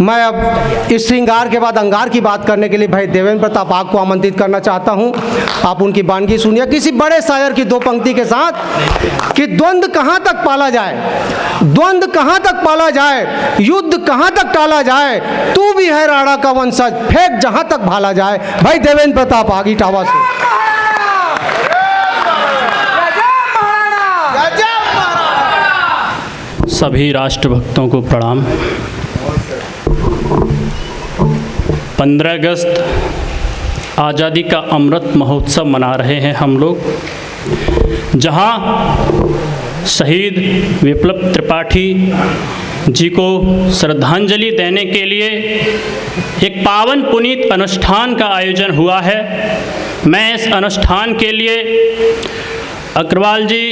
मैं अब इस श्रृंगार के बाद अंगार की बात करने के लिए भाई देवेंद्र प्रताप आग को आमंत्रित करना चाहता हूं। आप उनकी वानगी सुनिए किसी बड़े शायर की दो पंक्ति के साथ कि द्वंद्व कहां तक पाला जाए, द्वंद्व कहां तक पाला जाए, युद्ध कहां तक टाला जाए, तू भी है राणा का वंशज, फेंक जहां तक भाला जाए। भाई देवेंद्र प्रताप आग इटावा से। सभी राष्ट्रभक्तों को प्रणाम। 15 अगस्त आज़ादी का अमृत महोत्सव मना रहे हैं हम लोग, जहां शहीद विप्लव त्रिपाठी जी को श्रद्धांजलि देने के लिए एक पावन पुनीत अनुष्ठान का आयोजन हुआ है। मैं इस अनुष्ठान के लिए अग्रवाल जी,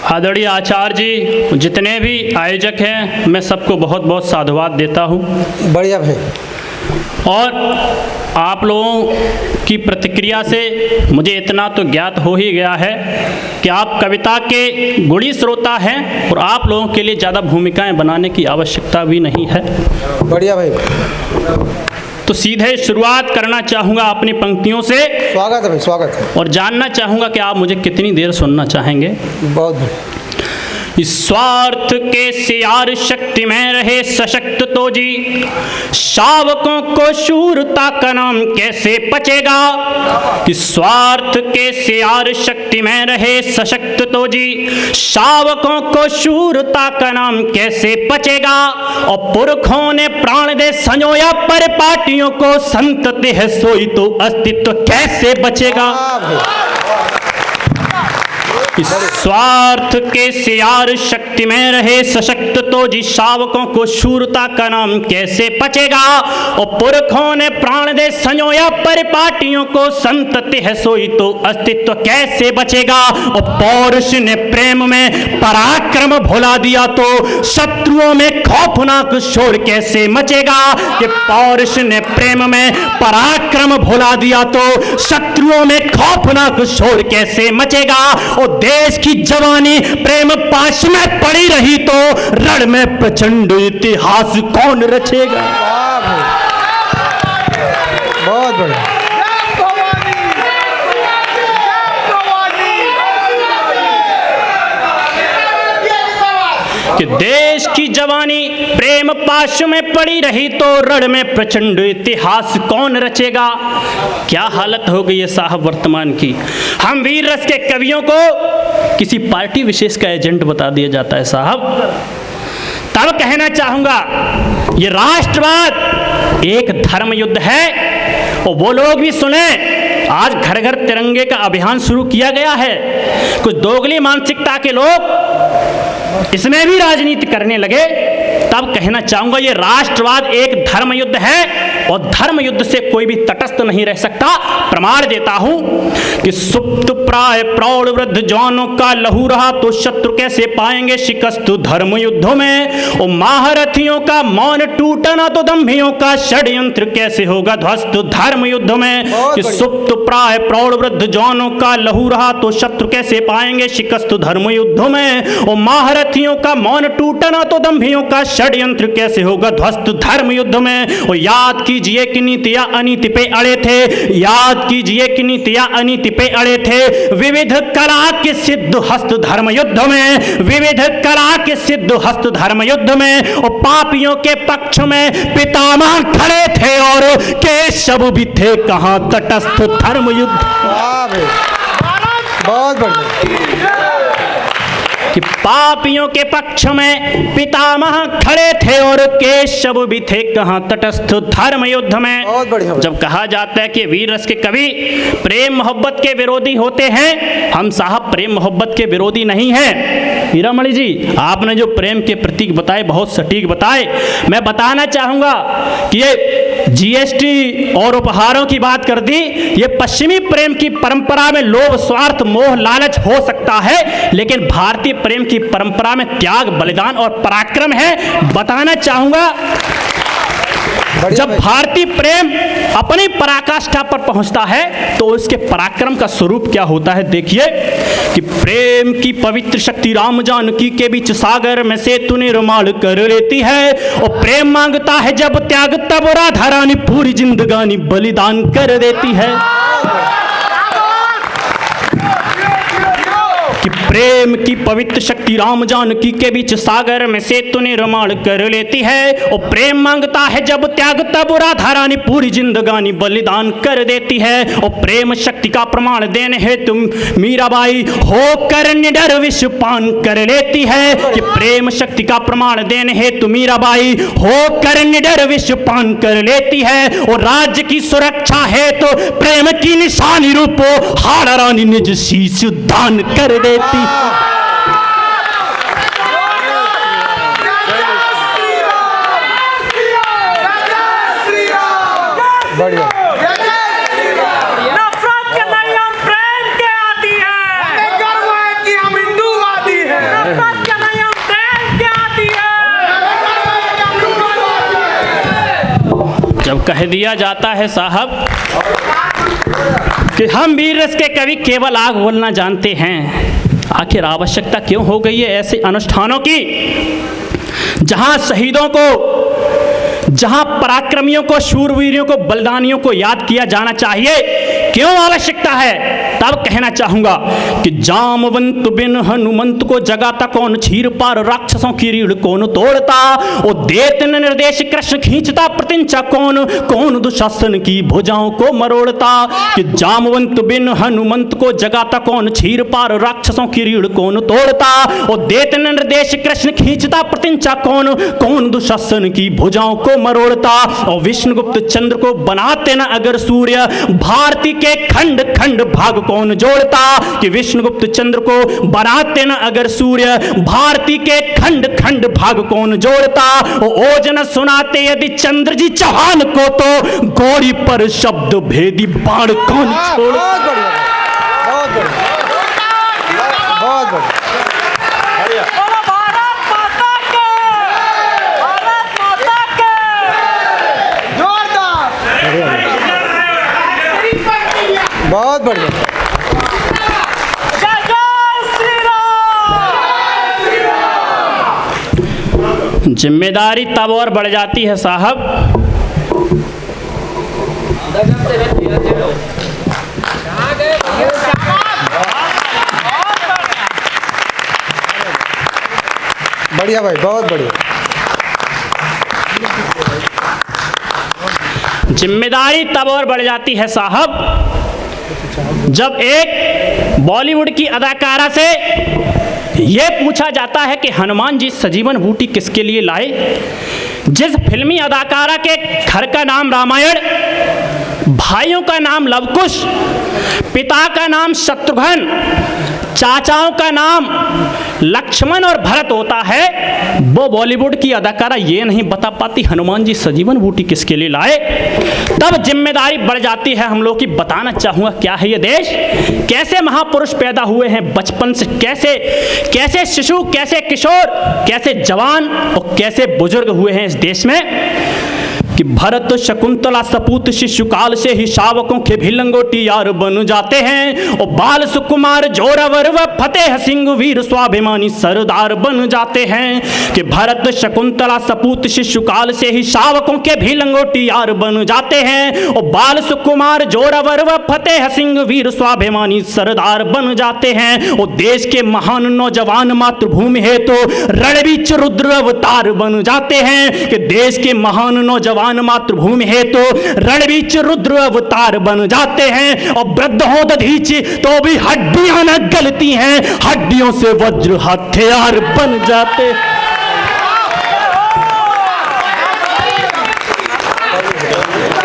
आदरणीय आचार्य जी, जितने भी आयोजक हैं, मैं सबको बहुत बहुत साधुवाद देता हूँ। बढ़िया भाई। और आप लोगों की प्रतिक्रिया से मुझे इतना तो ज्ञात हो ही गया है कि आप कविता के गुणी श्रोता हैं और आप लोगों के लिए ज़्यादा भूमिकाएं बनाने की आवश्यकता भी नहीं है। बढ़िया भाई। तो सीधे शुरुआत करना चाहूँगा अपनी पंक्तियों से। स्वागत है भाई, स्वागत है। और जानना चाहूँगा कि आप मुझे कितनी देर सुनना चाहेंगे। बहुत बढ़िया। इस स्वार्थ के सियार शक्ति में रहे सशक्त तो जी, शावकों को शूरता का नाम कैसे पचेगा। इस स्वार्थ के सियार शक्ति में रहे सशक्त तो जी, शावकों को शूरता का नाम कैसे पचेगा। और पुरखों ने प्राण दे संजोया पर पार्टियों को संतति है सोई तो अस्तित्व कैसे बचेगा। इस स्वार्थ के सियार शक्ति में रहे सशक्त तो जी, शावकों को शूरता का नाम कैसे पचेगा। और पुरखों ने प्राण दे संजोया पर पार्टियों को संतति है सोई तो अस्तित्व कैसे बचेगा। और पौरुष ने प्रेम में पराक्रम भुला दिया तो शत्रुओं में खौफनाक शोर कैसे मचेगा। कि पौरुष ने प्रेम में पराक्रम भुला दिया तो शत्रुओं में खौफनाक शोर कैसे मचेगा। और देश की जवानी प्रेम पाश में पड़ी रही तो रण में प्रचंड इतिहास कौन रचेगा। बहुत बढ़िया। कि देश की जवानी प्रेम पाश में पड़ी रही तो रण में प्रचंड इतिहास कौन रचेगा। क्या हालत हो गई है साहब वर्तमान की। हम वीर रस के कवियों को किसी पार्टी विशेष का एजेंट बता दिया जाता है साहब। तब कहना चाहूंगा ये राष्ट्रवाद एक धर्म युद्ध है। और वो लोग भी सुने, आज घर घर तिरंगे का अभियान शुरू किया गया है। कुछ दोगली मानसिकता के लोग इसमें भी राजनीति करने लगे। तब कहना चाहूंगा ये राष्ट्रवाद एक धर्म युद्ध है और धर्म युद्ध से कोई भी तटस्थ नहीं रह सकता। प्रमाण देता हूं कि सुप्त प्राय प्रौढ़ वृद्ध जवानों का लहू रहा तो शत्रु कैसे पाएंगे शिकस्त धर्म युद्धों में। और महारथियों का मौन टूटना तो दंभियों का षड्यंत्र कैसे होगा ध्वस्त धर्म युद्ध में। कि सुप्त प्राय प्रौढ़ वृद्ध जवानों का लहू रहा तो शत्रु कैसे पाएंगे शिकस्त धर्म युद्धों में। और महारथियों का मौन टूटना तो दंभियों का षड्यंत्र कैसे होगा ध्वस्त धर्म युद्ध में। और याद कीजिए कि नीतियां अनीति पे अड़े थे, याद कीजिए कि नीतियां अनीति पे अड़े थे। विविध कला के सिद्ध हस्त धर्म युद्ध में, विविध कला के सिद्ध हस्त धर्म युद्ध में। और पापियों के पक्ष में पितामह खड़े थे और केशव भी थे कहां तटस्थ धर्म युद्ध। बहुत बढ़िया। कि पापियों के पक्ष में पितामह खड़े थे और केशव भी थे कहां तटस्थ धर्म युद्ध में। बहुत बढ़िया। जब कहा जाता है कि वीर रस के कवि प्रेम मोहब्बत के विरोधी होते हैं, हम साहब प्रेम मोहब्बत के विरोधी नहीं हैं। हीरामणि जी, आपने जो प्रेम के प्रतीक बताए बहुत सटीक बताए। मैं बताना चाहूंगा कि ये जीएसटी और उपहारों की बात कर दी, ये पश्चिमी प्रेम की परंपरा में लोभ स्वार्थ मोह लालच हो सकता है, लेकिन भारतीय प्रेम की परंपरा में त्याग बलिदान और पराक्रम है। बताना चाहूंगा जब भारतीय प्रेम अपनी पराकाष्ठा पर पहुंचता है तो उसके पराक्रम का स्वरूप क्या होता है। देखिए कि प्रेम की पवित्र शक्ति राम जानकी के बीच सागर में सेतु निर्माण कर लेती है, और प्रेम मांगता है जब त्याग तब राधा रानी पूरी जिंदगानी बलिदान कर देती है। कि प्रेम की पवित्र शक्ति राम जानकी के बीच सागर में सेतु निर्माण कर लेती है, और प्रेम मांगता है जब त्याग तब राधा रानी पूरी जिंदगानी बलिदान कर देती है। और प्रेम शक्ति का प्रमाण देने हेतु मीराबाई होकर निडर विष पान कर लेती है। कि प्रेम शक्ति का प्रमाण देने हेतु मीराबाई होकर निडर विष पान कर लेती है, और राज्य की सुरक्षा हेतु प्रेम की निशानी रूपो हाड़ा रानी निज शीश दान कर देती। बढ़िया। नफरत के नहीं हम प्रेम के आती है, हमें गर्व है कि हम हिंदूवादी हैं। नफरत के नहीं हम प्रेम के आती है। जब कह दिया जाता है साहब कि हम वीर रस के कवि केवल आग बोलना जानते हैं, आखिर आवश्यकता क्यों हो गई है ऐसे अनुष्ठानों की, जहां शहीदों को, जहां पराक्रमियों को, शूरवीरों को, बलिदानियों को याद किया जाना चाहिए, क्यों आवश्यकता है। तब कहना चाहूंगा कि जामवंत बिन हनुमंत को जगाता कौन, छीर पार राक्षसों की रीढ़ कौन तोड़ता, और देत निर्देश कृष्ण खींचता प्रतिंचा कौन, कौन दुशासन की भुजाओं को मरोड़ता। कि जामवंत बिन हनुमंत को जगाता कौन, छीर पार राक्षसों की रीढ़ कौन तोड़ता, और देत निर्देश कृष्ण खींचता प्रतिंचा कौन, कौन दुशासन की भुजाओं को मरोड़ता। और विष्णुगुप्त चंद्र को बनाते न अगर सूर्य, भारती के खंड खंड भाग कौन जोड़ता। कि विष्णुगुप्त चंद्र को बनाते न अगर सूर्य, भारती के खंड खंड भाग कौन जोड़ता। ओजन सुनाते यदि चंद्र जी चौहान को, तो गोरी पर शब्द भेदी बाण कौन छोड़ता। बहुत बढ़िया, बहुत बढ़िया, बहुत बढ़िया। बोलो भारत माता के, भारत माता के। जोरदार। बहुत बढ़िया। जय जय श्री राम। जिम्मेदारी तब और बढ़ जाती है साहब बढ़िया भाई, बहुत बढ़िया। जिम्मेदारी तब और बढ़ जाती है साहब जब एक बॉलीवुड की अदाकारा से यह पूछा जाता है कि हनुमान जी सजीवन बूटी किसके लिए लाए। जिस फिल्मी अदाकारा के घर का नाम रामायण, भाइयों का नाम लवकुश, पिता का नाम शत्रुघ्न, चाचाओं का नाम लक्ष्मण और भरत होता है, वो बॉलीवुड की अदाकारा ये नहीं बता पाती हनुमान जी सजीवन बूटी किसके लिए लाए। तब जिम्मेदारी बढ़ जाती है हम लोग की। बताना चाहूँगा क्या है ये देश, कैसे महापुरुष पैदा हुए हैं बचपन से, कैसे कैसे शिशु, कैसे किशोर, कैसे जवान और कैसे बुजुर्ग हुए हैं इस देश में। कि भरत शकुंतला सपूत शिशुकाल से ही शावकों के भी लंगोटी यार बन जाते हैं, और बाल सुकुमार जोरावर व फतेह सिंह वीर स्वाभिमानी सरदार बन जाते हैं। कि भरत शकुंतला सपूत शिशुकाल से ही शावकों के भी लंगोटी यार बन जाते हैं, और बाल सुकुमार जोरावर व फतेह सिंह वीर स्वाभिमानी सरदार बन जाते हैं। और देश के महान नौजवान मातृभूमि है तो रणबीच रुद्र अवतार बन जाते हैं। कि देश के महान नौजवान मातृभूमि है तो रणबीच रुद्र अवतार बन जाते हैं। और वृद्ध हो दधीच तो भी हड्डियां न गलती हैं, हड्डियों से वज्र हथियार बन जाते हैं।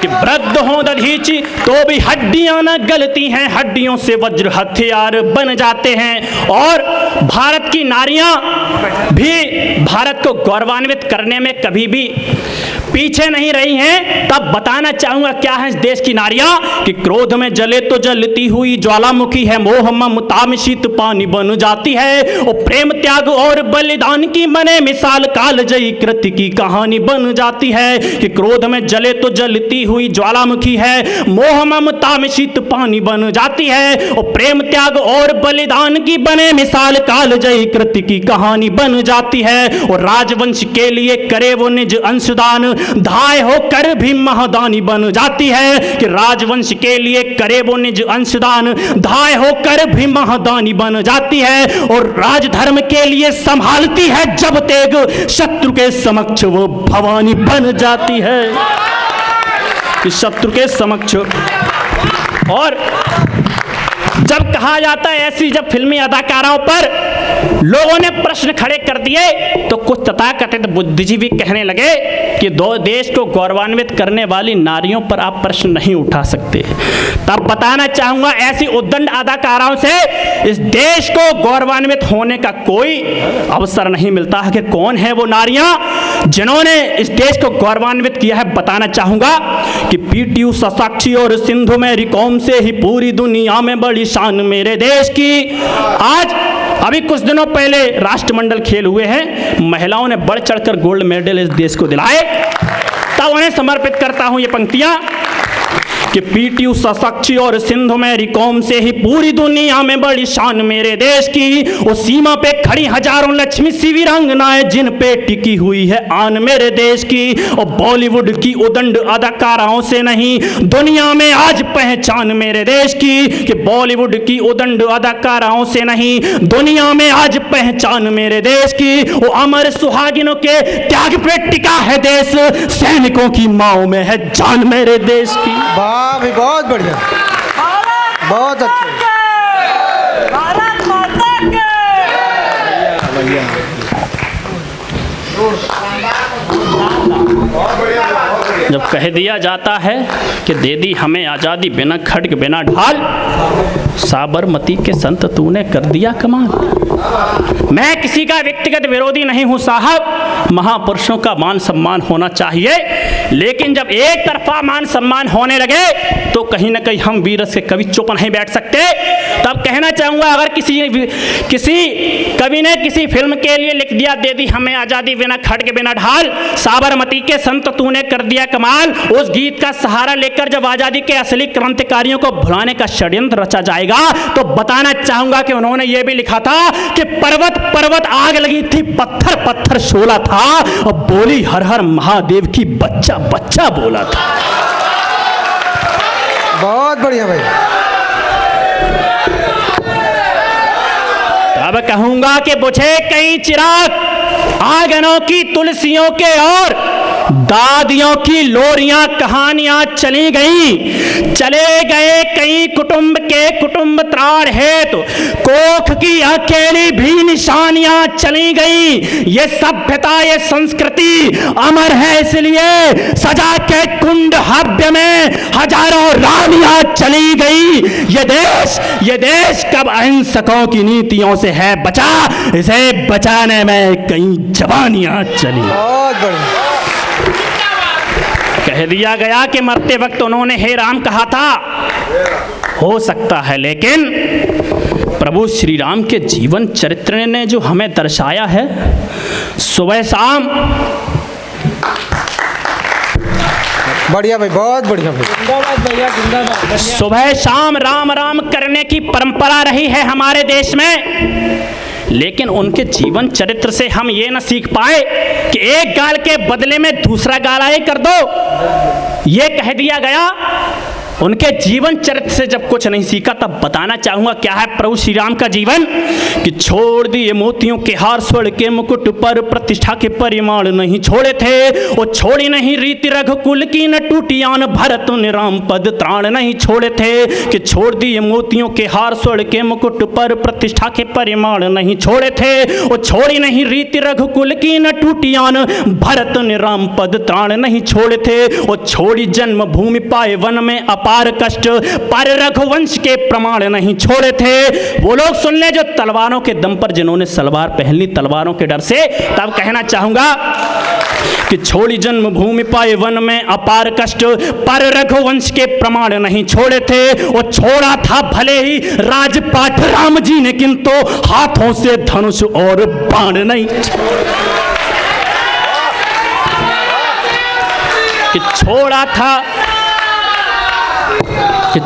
कि वृद्ध हो दधीच तो भी हड्डियां न गलती हैं, हड्डियों से वज्र हथियार बन जाते हैं। और भारत की नारियां भी भारत को गौरवान्वित करने में कभी भी पीछे नहीं रही हैं, तब बताना चाहूंगा क्या है इस देश की नारियां कि क्रोध में जले तो जलती हुई ज्वालामुखी है, मोह ममता में शीत पानी बन जाती है, और प्रेम त्याग और बलिदान की बने मिसाल कालजयी कृति की कहानी बन जाती है। कि क्रोध में जले तो जलती हुई ज्वालामुखी है, मोह ममता में शीत पानी बन जाती है, और प्रेम त्याग और बलिदान की बने मिसाल कालजयी कृति की कहानी बन जाती है। और राजवंश के लिए करे वो निज अंशदान, धाय होकर भी महादानी बन जाती है। कि राजवंश के लिए करे वो निज अंशदान, धाय होकर भी महादानी बन जाती है। और राजधर्म के लिए संभालती है जब तेग, शत्रु के समक्ष वो भवानी बन जाती है। कि शत्रु के समक्ष, और जब कहा जाता है ऐसी जब फिल्मी अदाकाराओं पर लोगों ने प्रश्न खड़े कर दिए, तो कुछ तथाकथित बुद्धिजीवी कहने लगे कि दो देश को गौरवान्वित करने वाली नारियों पर आप प्रश्न नहीं उठा सकते। तब बताना चाहूंगा ऐसी उद्दंड अदाकाराओं से इस देश को गौरवान्वित होने का कोई अवसर नहीं मिलता है। कि कौन है वो नारियां जिन्होंने इस देश को गौरवान्वित किया है, बताना चाहूंगा कि पीटी उषा, साक्षी और सिंधु मेरी कौम से ही पूरी दुनिया में बड़ी शान मेरे देश की। आज अभी कुछ दिनों पहले राष्ट्रमंडल खेल हुए हैं, महिलाओं ने बढ़ चढ़कर गोल्ड मेडल इस देश को दिलाए। तब उन्हें समर्पित करता हूं ये पंक्तियां कि पीटी उषा, साक्षी और सिंधु मेरी कौम से ही पूरी दुनिया में बड़ी शान मेरे देश की। वो सीमा पे खड़ी हजारों लक्ष्मी सी वीरांगनाएं जिन पे टिकी हुई है आन मेरे देश की। और बॉलीवुड की उदंड अदाकाराओं से नहीं दुनिया में आज पहचान मेरे देश की। कि बॉलीवुड की उदंड अदाकाराओं से नहीं दुनिया में आज पहचान मेरे देश की। वो अमर सुहागिनों के त्याग पे टिका है देश, सैनिकों की माओ में है जान मेरे देश की। वाह भाई, बहुत बढ़िया, बहुत अच्छे। भारत माता के। जब कह दिया जाता है कि दे दी हमें आज़ादी बिना खड्ग बिना ढाल, साबरमती के संत तूने कर दिया कमाल। मैं किसी का व्यक्तिगत विरोधी नहीं हूं साहब, महापुरुषों का मान सम्मान होना चाहिए, लेकिन जब एक तरफा मान सम्मान होने लगे तो कहीं ना कहीं हम वीर रस के कवि चुप नहीं बैठ सकते। तब कहना चाहूंगा अगर किसी कवि ने किसी फिल्म के लिए लिख दिया दे दी हमें आज़ादी बिना खड्ग बिना ढाल, साबरमती के संत तूने कर दिया कमाल, उस गीत का सहारा लेकर जब आज़ादी के असली क्रांतिकारियों को भुलाने का षड्यंत्र रचा जाएगा, तो बताना चाहूंगा कि उन्होंने यह भी लिखा था कि पर्वत पर्वत आग लगी थी, पत्थर पत्थर शोला था, और बोली हर हर महादेव की बच्चा बच्चा बोला था। बहुत बढ़िया भाई। अब कहूंगा कि बुझे कई चिराग आंगनों की तुलसियों के, और दादियों की लोरियां कहानियां चली गई, चले गए कई कुटुंब के कुटुंब त्राण हेतु, कोख की अकेली भी निशानियां चली गई। ये सभ्यता ये संस्कृति अमर है इसलिए सजा के कुंड हव्य में हजारों रानियां चली गई। ये देश कब अहिंसकों की नीतियों से है बचा, इसे बचाने में कई जवानियां चली। बहुत बढ़िया। कह दिया गया कि मरते वक्त उन्होंने हे राम कहा था, हो सकता है, लेकिन प्रभु श्री राम के जीवन चरित्र ने जो हमें दर्शाया है, सुबह शाम, बढ़िया भाई, बहुत बढ़िया भाई। सुबह शाम राम राम करने की परंपरा रही है हमारे देश में, लेकिन उनके जीवन चरित्र से हम ये न सीख पाए कि एक गाल के बदले में दूसरा गाला ही कर दो। ये कह दिया गया। उनके जीवन चरित्र से जब कुछ नहीं सीखा, तब बताना चाहूंगा क्या है प्रभु श्री राम का जीवन। कि छोड़ दिए मोतियों के हार, स्वर्ण के मुकुट पर प्रतिष्ठा के परिमाण नहीं छोड़े थे। वो छोड़ी नहीं रीति रघुकुल की न टूटियान, भरत ने राम पद त्राण नहीं छोड़े थे। कि छोड़ दिए मोतियों के हार, स्वर्ण के मुकुट पर प्रतिष्ठा के परिमाण नहीं छोड़े थे। वो छोड़ी नहीं रीति रघुकुल की न टूटियान, भरत ने राम पद त्राण नहीं छोड़े थे। वो छोड़ी जन्मभूमि पाए वन में अपार कष्ट पर रघुवंश के प्रमाण नहीं छोड़े थे। वो लोग सुन ले जो तलवारों के दम पर जिन्होंने सलवार पहन ली तलवारों के डर से। तब कहना चाहूंगा कि छोड़ी जन्मभूमि पाए वन में अपार कष्ट पर रघुवंश के प्रमाण नहीं छोड़े थे। वो छोड़ा था भले ही राजपाट राम जी ने, किंतु हाथों से धनुष और बाण नहीं कि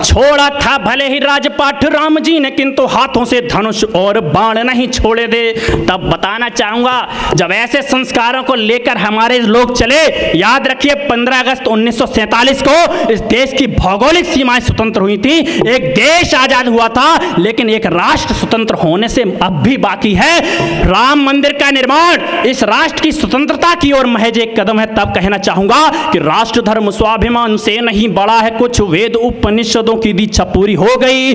छोड़ा था भले ही राजपाट राम जी ने, किंतु हाथों से धनुष और बाण नहीं छोड़े दे। तब बताना चाहूंगा जब ऐसे संस्कारों को लेकर हमारे लोग चले, याद रखिए 15 अगस्त 1947 को इस देश की भौगोलिक सीमाएं स्वतंत्र हुई थी। एक देश आजाद हुआ था, लेकिन एक राष्ट्र स्वतंत्र होने से अब भी बाकी है। राम मंदिर का निर्माण इस राष्ट्र की स्वतंत्रता की ओर महज एक कदम है। तब कहना चाहूंगा कि राष्ट्र धर्म स्वाभिमान से नहीं बड़ा है कुछ, वेद उपनिषदों की दीक्षा पूरी हो गई।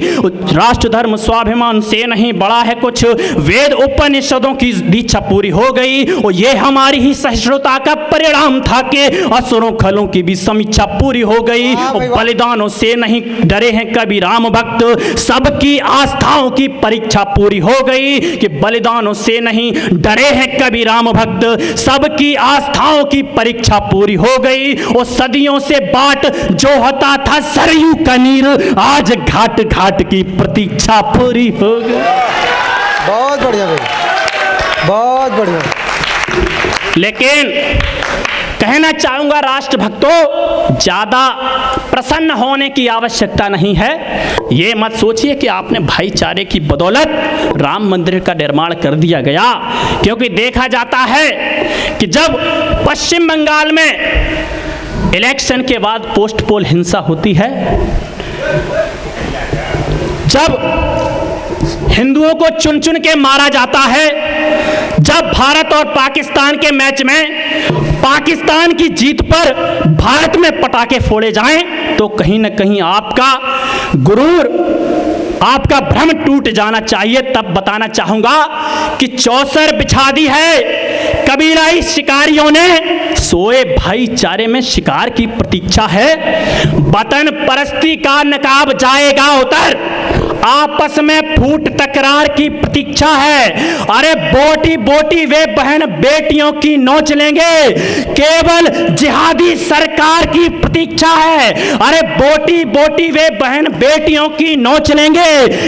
राष्ट्र धर्म स्वाभिमान से नहीं बड़ा है कुछ, वेद उपनिषदों की दीक्षा पूरी हो गई। और ये हमारी ही सहिष्णुता का परिणाम था कि असुरों खलों की भी समीक्षा पूरी हो गई। बलिदानों से नहीं डरे हैं कभी राम भक्त, सबकी आस्थाओं की परीक्षा पूरी हो गई। कि बलिदानों से नहीं डरे हैं कभी राम भक्त, सबकी आस्थाओं की परीक्षा पूरी हो गई। और सदियों से बाट जो होता था सरयू का नीर, आज घाट घाट की प्रतीक्षा पूरी हो गई। बहुत बढ़िया भाई, बहुत बढ़िया। लेकिन कहना चाहूंगा राष्ट्र भक्तों, ज्यादा प्रसन्न होने की आवश्यकता नहीं है। ये मत सोचिए कि आपने भाईचारे की बदौलत राम मंदिर का निर्माण कर दिया गया, क्योंकि देखा जाता है कि जब पश्चिम बंगाल में इलेक्शन के बाद पोस्ट पोल हिंसा होती है, जब हिंदुओं को चुन चुन के मारा जाता है, जब भारत और पाकिस्तान के मैच में पाकिस्तान की जीत पर भारत में पटाखे फोड़े जाएं, तो कहीं ना कहीं आपका गुरूर, आपका भ्रम टूट जाना चाहिए। तब बताना चाहूंगा कि चौसर बिछा दी है कबीलाई शिकारियों ने, सोए भाईचारे में शिकार की प्रतीक्षा है। वतन परस्ती का नकाब जाएगा उतर, आपस में फूट तकरार की प्रतीक्षा है। अरे बोटी बोटी वे बहन बेटियों की नोच लेंगे, केवल जिहादी सरकार की प्रतीक्षा है। अरे बोटी बोटी वे बहन बेटियों की नोच लेंगे,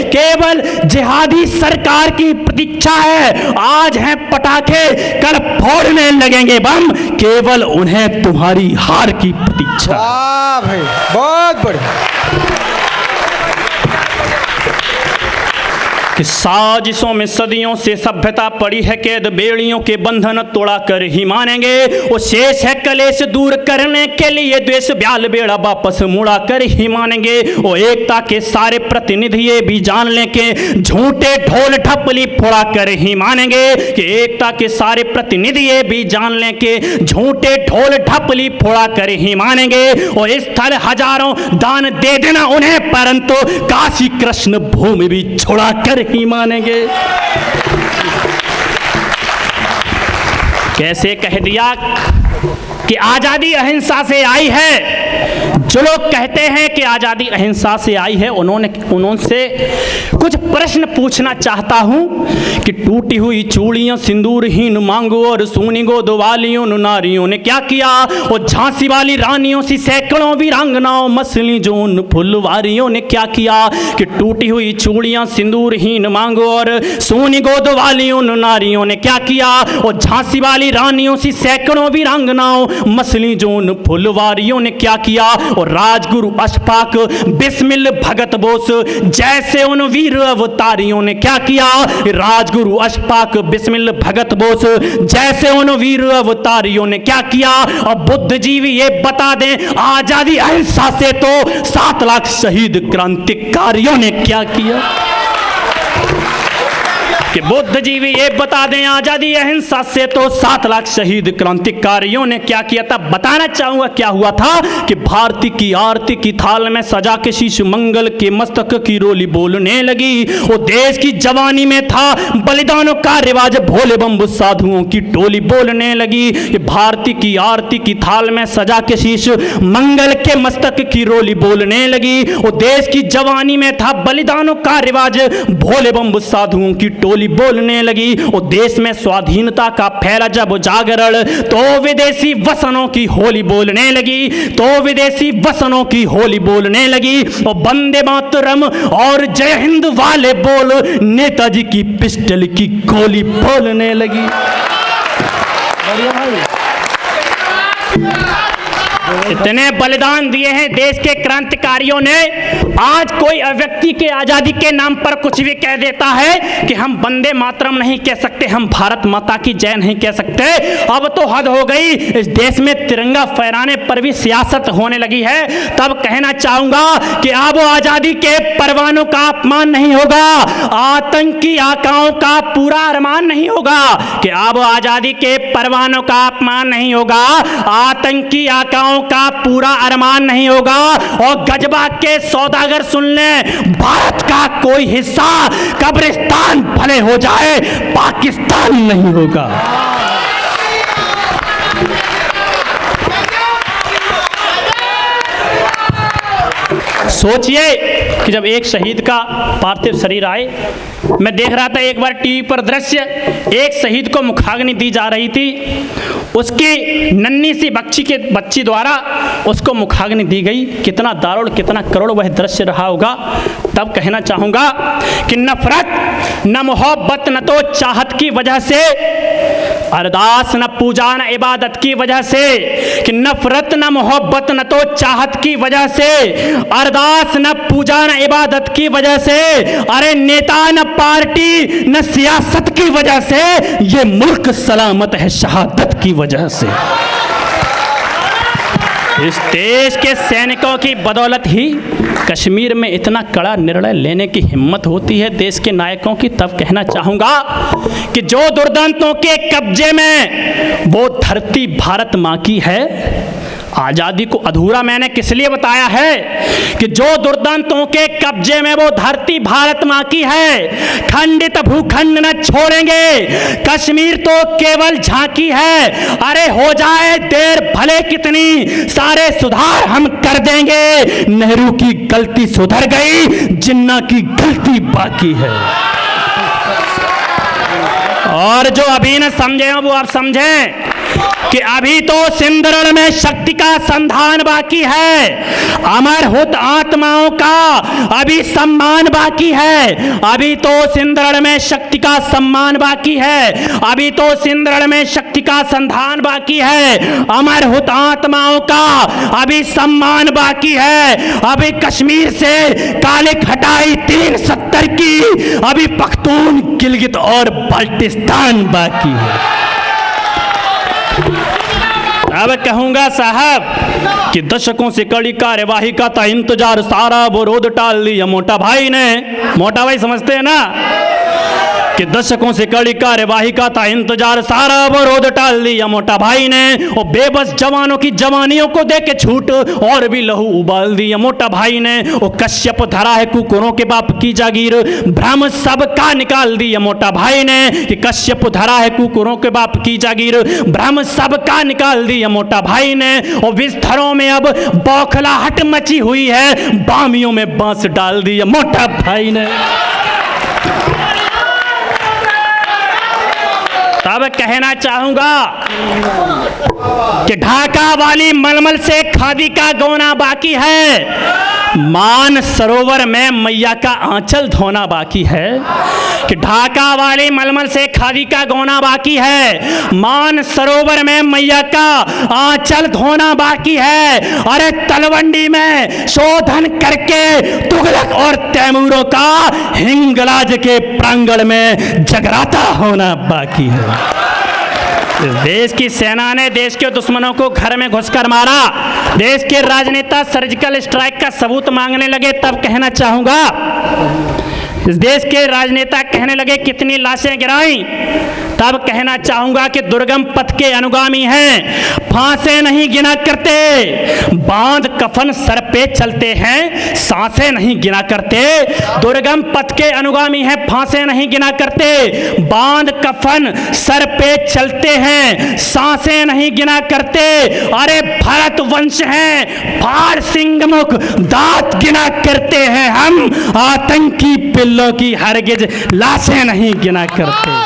केवल जिहादी सरकार की प्रतीक्षा है। आज हैं पटाखे, कल फोड़ने लगेंगे बम, केवल उन्हें तुम्हारी हार की प्रतीक्षा। वाह भाई, बहुत बढ़िया। कि साजिशों में सदियों से सभ्यता पड़ी है कैद, बेड़ियों के बंधन तोड़ा कर ही मानेंगे। वो शेष है कलेश दूर करने के लिए, द्वेष ब्याल बेड़ा वापस मुड़ा कर ही मानेंगे। वो एकता के सारे प्रतिनिधि ये भी जान लें कि झूठे ढोल ढपली फोड़ा कर ही मानेंगे। कि एकता के सारे प्रतिनिधि ये भी जान लें कि झूठे ढोल ढपली फोड़ा कर ही मानेंगे। और इस स्थल हजारों दान दे देना उन्हें, परंतु काशी कृष्ण भूमि भी छोड़ा कर ही मानेंगे। कैसे कह दिया कि आजादी अहिंसा से आई है। जो लोग कहते हैं कि आजादी अहिंसा से आई है, उन्होंने कुछ प्रश्न पूछना चाहता हूं कि टूटी हुई चूड़ियां सिंदूरहीन मांगो और सूनी गोद वालियों नारियों ने क्या किया। और झांसी वाली रानियों सी सैकड़ों वीरांगनाओं मसली जोन फुलवारियों ने क्या किया। कि टूटी हुई चूड़ियां सिंदूरहीन मांगो और सूनी गोद वालियों नारियों ने क्या किया। और झांसी वाली रानियों सी सैकड़ों वीरांगनाओं मसली जोन फुलवारियों ने क्या किया। और राजगुरु अशफाक बिस्मिल भगत बोस जैसे उन वीर अवतारियों ने क्या किया। राजगुरु अशफाक बिस्मिल भगत बोस जैसे उन वीर अवतारियों ने क्या किया। और बुद्धिजीवी ये बता दें, आजादी अहिंसा से तो 7 लाख शहीद क्रांतिकारियों ने क्या किया। कि बुद्धिजीवी ये बता दें आजादी अहिंसा से तो 7 लाख शहीद क्रांतिकारियों ने क्या किया था। बताना चाहूंगा क्या हुआ था कि भारती की आरती की थाल में सजा के शीश मंगल के मस्तक की रोली बोलने लगी। वो देश की जवानी में था बलिदानों का रिवाज, भोले बम्बू साधुओं की टोली बोलने लगी। कि भारती की आरती की थाल में सजा के शीश मंगल के मस्तक की रोली बोलने लगी। वो देश की जवानी में था बलिदानों का रिवाज, भोले बम्बू साधुओं की टोली बोलने लगी। वो देश में स्वाधीनता का फैला जब जागरण, तो विदेशी वसनों की होली बोलने लगी, तो विदेशी वसनों की होली बोलने लगी। और वंदे मातरम और जय हिंद वाले बोल नेताजी की पिस्टल की गोली बोलने लगी। बढ़िया भाई, इतने बलिदान दिए हैं देश के क्रांतिकारियों ने। आज कोई व्यक्ति के आजादी के नाम पर कुछ भी कह देता है कि हम वंदे मातरम नहीं कह सकते, हम भारत माता की जय नहीं कह सकते। अब तो हद हो गई, इस देश में तिरंगा फहराने पर भी सियासत होने लगी है। तब कहना चाहूंगा कि अब आजादी के परवानों का अपमान नहीं होगा, आतंकी आकाओं का पूरा अरमान नहीं होगा। कि अब आजादी के परवानों का अपमान नहीं होगा, आतंकी आकाओं का पूरा अरमान नहीं होगा। और गजबा के सौदागर सुन ले, भारत का कोई हिस्सा कब्रिस्तान भले हो जाए, पाकिस्तान नहीं होगा। सोचिए कि जब एक शहीद का पार्थिव शरीर आए, मैं देख रहा था एक बार टीवी पर दृश्य, एक शहीद को मुखाग्नि दी जा रही थी, उसकी नन्ही सी बच्ची द्वारा उसको मुखाग्नि दी गई। कितना दारुण, कितना करुण वह दृश्य रहा होगा। तब कहना चाहूंगा कि नफरत न मोहब्बत न तो चाहत की वजह से, अरदास न पूजा न इबादत की वजह से, कि नफरत न मोहब्बत न तो चाहत की वजह से, अरदास न पूजा न इबादत की वजह से, अरे नेता न पार्टी न सियासत की वजह से, ये मुल्क सलामत है शहादत की वजह से। इस देश के सैनिकों की बदौलत ही कश्मीर में इतना कड़ा निर्णय लेने की हिम्मत होती है देश के नायकों की। तब कहना चाहूंगा कि जो दुर्दांतों के कब्जे में वो धरती भारत मां की है। आजादी को अधूरा मैंने किस लिए बताया है कि जो दुर्दांतों के कब्जे में वो धरती भारत मां की है, खंडित भूखंड न छोड़ेंगे, कश्मीर तो केवल झांकी है। अरे हो जाए देर भले कितनी, सारे सुधार हम कर देंगे। नेहरू की गलती सुधर गई, जिन्ना की गलती बाकी है। और जो अभी न समझे वो अब समझें कि अभी तो सिंदरण में शक्ति का संधान बाकी है, अमर हुत आत्माओं का अभी सम्मान बाकी है। अभी तो सिंदरण में शक्ति का सम्मान बाकी है, अभी तो सिंदरण में शक्ति का संधान बाकी है, अमर हुत आत्माओं का अभी सम्मान बाकी है। अभी कश्मीर से कालिक हटाई 370 की, अभी पख्तून, गिलगित और बाल्टिस्तान बाकी है। अब कहूंगा साहब कि दशकों से कड़ी कार्यवाही का था इंतजार, सारा वो रोद टाल दिया मोटा भाई ने। मोटा भाई समझते हैं ना कि दशकों से कड़ी कार्यवाही का था इंतजार, सारा वो रोद टाल दिया मोटा भाई ने। और बेबस जवानों की जवानियों को दे के छूट और भी लहू उबाल दिया मोटा भाई ने। वो कश्यप धरा है कुकुरों के बाप की जागीर, भ्रम सबका निकाल दिया मोटा भाई ने। कि कश्यप धरा है कुकुरों के बाप की जागीर, भ्रम सबका निकाल दिया मोटा भाई ने। और विस्तरों में अब बौखलाहट मची हुई है, बामियों में बांस डाल दिया मोटा भाई ने। तब कहना चाहूंगा कि ढाका वाली मलमल से खादी का गौना बाकी है, मान सरोवर में मैया का आंचल धोना बाकी है। कि ढाका वाली मलमल से खादी का गौना बाकी है, मान सरोवर में मैया का आंचल धोना बाकी है। अरे तलवंडी में शोधन करके तुगलक और तैमूरों का हिंगलाज के प्रांगण में जगराता होना बाकी है। इस देश की सेना ने देश के दुश्मनों को घर में घुसकर मारा, देश के राजनेता सर्जिकल स्ट्राइक का सबूत मांगने लगे। तब कहना चाहूंगा इस देश के राजनेता कहने लगे कितनी लाशें गिराई, तब कहना चाहूंगा कि दुर्गम पथ के अनुगामी हैं, फांसे नहीं गिना करते, बांध कफन सर पे चलते हैं, सांसें नहीं गिना करते। दुर्गम पथ के अनुगामी हैं, फांसे नहीं गिना करते, बांध कफन सर पे चलते हैं, सांसें नहीं गिना करते। अरे भरत वंश हैं, फाड़ सिंह मुख दांत गिना करते हैं, हम आतंकी पिल्लों की हरगिज लाशें नहीं गिना करते।